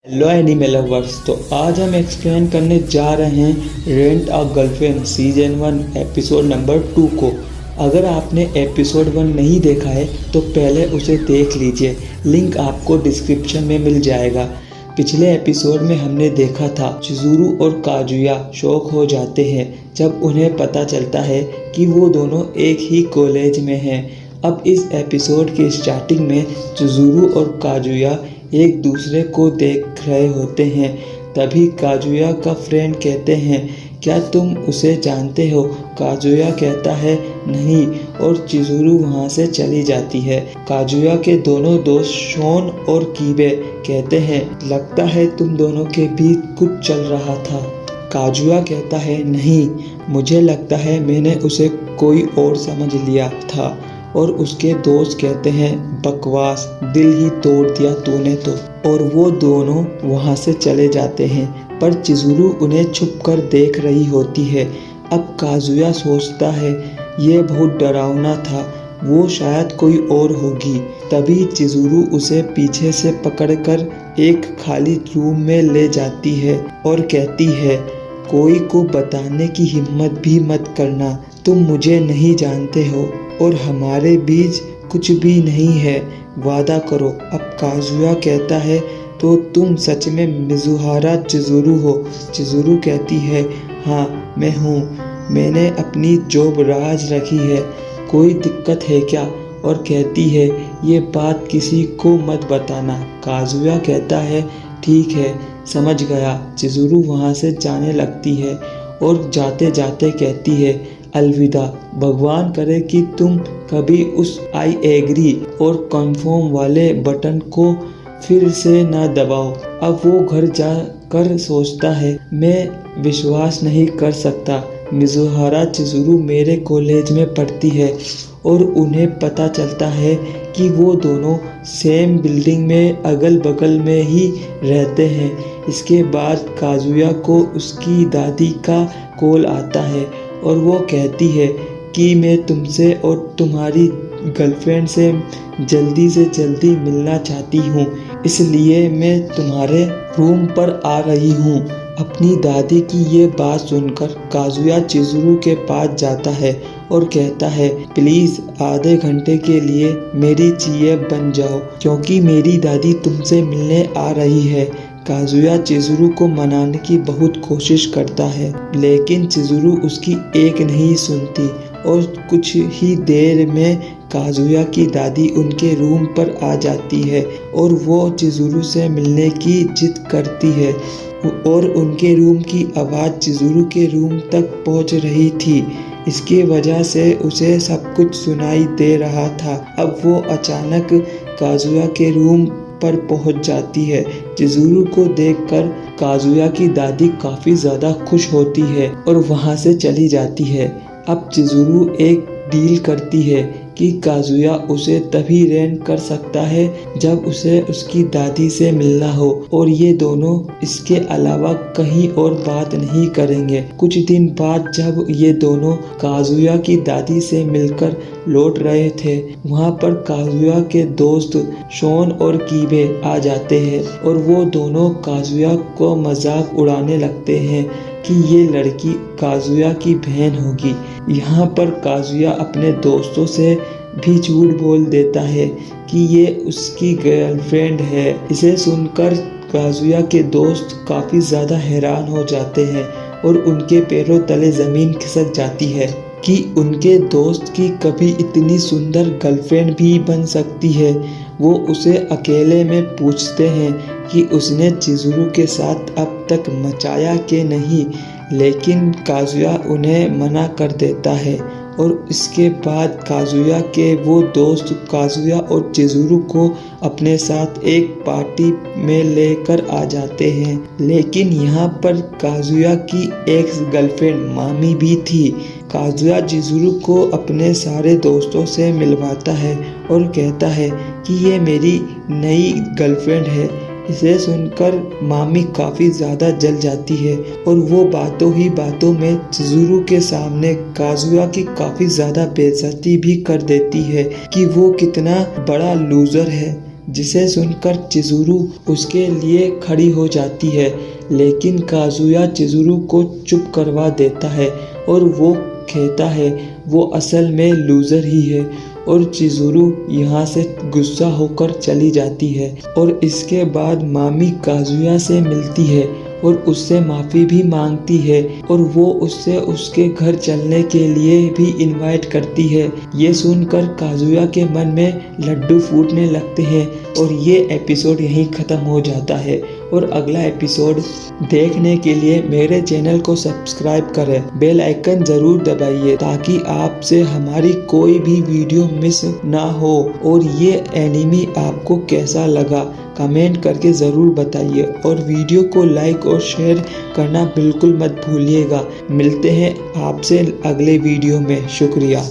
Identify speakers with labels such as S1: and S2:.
S1: Hello anime lovers. तो आज हम एक्सप्लेन करने जा रहे हैं rent a girlfriend season 1 episode number 2 को। अगर आपने एपिसोड 1 नहीं देखा है तो पहले उसे देख लीजिए, लिंक आपको डिस्क्रिप्शन में मिल जाएगा। पिछले एपिसोड में हमने देखा था चिज़ुरू और काजुया शॉक हो जाते हैं जब उन्हें पता चलता है कि वो दोनों एक ही कॉलेज में हैं। अब इस एपिसोड के स्टार्टिंग में चिज़ुरू और काजुया एक दूसरे को देख रहे होते हैं। तभी काजुया का फ्रेंड कहते हैं, क्या तुम उसे जानते हो? काजुया कहता है नहीं, और चिज़ुरू वहाँ से चली जाती है। काजुया के दोनों दोस्त शॉन और कीबे कहते हैं, लगता है तुम दोनों के बीच कुछ चल रहा था। काजुया कहता है नहीं, मुझे लगता है मैंने उसे कोई और समझ लिया था। और उसके दोस्त कहते हैं, बकवास, दिल ही तोड़ दिया तूने तो। और वो दोनों वहाँ से चले जाते हैं, पर चिज़ुरू उन्हें छुपकर देख रही होती है। अब काजुया सोचता है ये बहुत डरावना था, वो शायद कोई और होगी। तभी चिज़ुरू उसे पीछे से पकड़कर एक खाली रूम में ले जाती है और कहती है, कोई को बताने की हिम्मत भी मत करना, तुम मुझे नहीं जानते हो और हमारे बीच कुछ भी नहीं है, वादा करो। अब काजुया कहता है, तो तुम सच में मिज़ुहारा चिज़ुरू हो? चिज़ुरू कहती है, हाँ मैं हूँ, मैंने अपनी जॉब राज रखी है, कोई दिक्कत है क्या? और कहती है, ये बात किसी को मत बताना। काजुया कहता है, ठीक है, समझ गया। चिज़ुरू वहाँ से जाने लगती है और जाते जाते कहती है, अलविदा, भगवान करे कि तुम कभी उस आई एग्री और कन्फर्म वाले बटन को फिर से ना दबाओ। अब वो घर जाकर सोचता है, मैं विश्वास नहीं कर सकता, मिज़ुहारा चिज़ुरू मेरे कॉलेज में पढ़ती है। और उन्हें पता चलता है कि वो दोनों सेम बिल्डिंग में अगल बगल में ही रहते हैं। इसके बाद काजुया को उसकी दादी का कॉल आता है और वो कहती है कि मैं तुमसे और तुम्हारी गर्लफ्रेंड से जल्दी मिलना चाहती हूँ, इसलिए मैं तुम्हारे रूम पर आ रही हूँ। अपनी दादी की ये बात सुनकर काजुया चिज़ुरू के पास जाता है और कहता है, प्लीज़ आधे घंटे के लिए मेरी जीएफ बन जाओ, क्योंकि मेरी दादी तुमसे मिलने आ रही है। काजुया चिज़ुरू को मनाने की बहुत कोशिश करता है, लेकिन चिज़ुरू उसकी एक नहीं सुनती और कुछ ही देर में काजुया की दादी उनके रूम पर आ जाती है और वो चिज़ुरू से मिलने की जिद करती है। और उनके रूम की आवाज़ चिज़ुरू के रूम तक पहुंच रही थी, इसकी वजह से उसे सब कुछ सुनाई दे रहा था। अब वो अचानक काजुया के रूम पर पहुंच जाती है। चिज़ुरू को देखकर काजुया की दादी काफ़ी ज़्यादा खुश होती है और वहां से चली जाती है। अब चिज़ुरू एक डील करती है कि काजुया उसे तभी रेंट कर सकता है जब उसे उसकी दादी से मिलना हो, और ये दोनों इसके अलावा कहीं और बात नहीं करेंगे। कुछ दिन बाद जब ये दोनों काजुया की दादी से मिलकर लौट रहे थे, वहाँ पर काजुया के दोस्त शॉन और कीबे आ जाते हैं और वो दोनों काजुया को मजाक उड़ाने लगते हैं कि ये लड़की काजुया की बहन होगी। यहाँ पर काजुया अपने दोस्तों से भी झूठ बोल देता है कि ये उसकी गर्लफ्रेंड है। इसे सुनकर काजुया के दोस्त काफ़ी ज़्यादा हैरान हो जाते हैं और उनके पैरों तले ज़मीन खिसक जाती है कि उनके दोस्त की कभी इतनी सुंदर गर्लफ्रेंड भी बन सकती है। वो उसे अकेले में पूछते हैं कि उसने चिज़ुरू के साथ अब तक मचाया कि नहीं, लेकिन काजुया उन्हें मना कर देता है। और इसके बाद काजुया के वो दोस्त काजुया और चिज़ुरू को अपने साथ एक पार्टी में लेकर आ जाते हैं, लेकिन यहाँ पर काजुया की एक्स गर्लफ्रेंड मामी भी थी। काजुया चिज़ुरू को अपने सारे दोस्तों से मिलवाता है और कहता है कि ये मेरी नई गर्लफ्रेंड है। इसे सुनकर मामी काफ़ी ज़्यादा जल जाती है और वो बातों ही बातों में चिज़ुरू के सामने काजुया की काफ़ी ज़्यादा बेइज्जती भी कर देती है कि वो कितना बड़ा लूज़र है जिसे सुनकर चिज़ुरू उसके लिए खड़ी हो जाती है, लेकिन काजुया चिज़ुरू को चुप करवा देता है और वो कहता है वो असल में लूज़र ही है और चिज़ुरू यहाँ से गुस्सा होकर चली जाती है। और इसके बाद मामी काजुया से मिलती है और उससे माफ़ी भी मांगती है और वो उससे उसके घर चलने के लिए भी इनवाइट करती है। ये सुनकर काजुया के मन में लड्डू फूटने लगते हैं और ये एपिसोड यहीं ख़त्म हो जाता है। और अगला एपिसोड देखने के लिए मेरे चैनल को सब्सक्राइब करें, बेल आइकन ज़रूर दबाइए ताकि आपसे हमारी कोई भी वीडियो मिस ना हो। और ये एनिमी आपको कैसा लगा कमेंट करके ज़रूर बताइए और वीडियो को लाइक और शेयर करना बिल्कुल मत भूलिएगा। मिलते हैं आपसे अगले वीडियो में। शुक्रिया।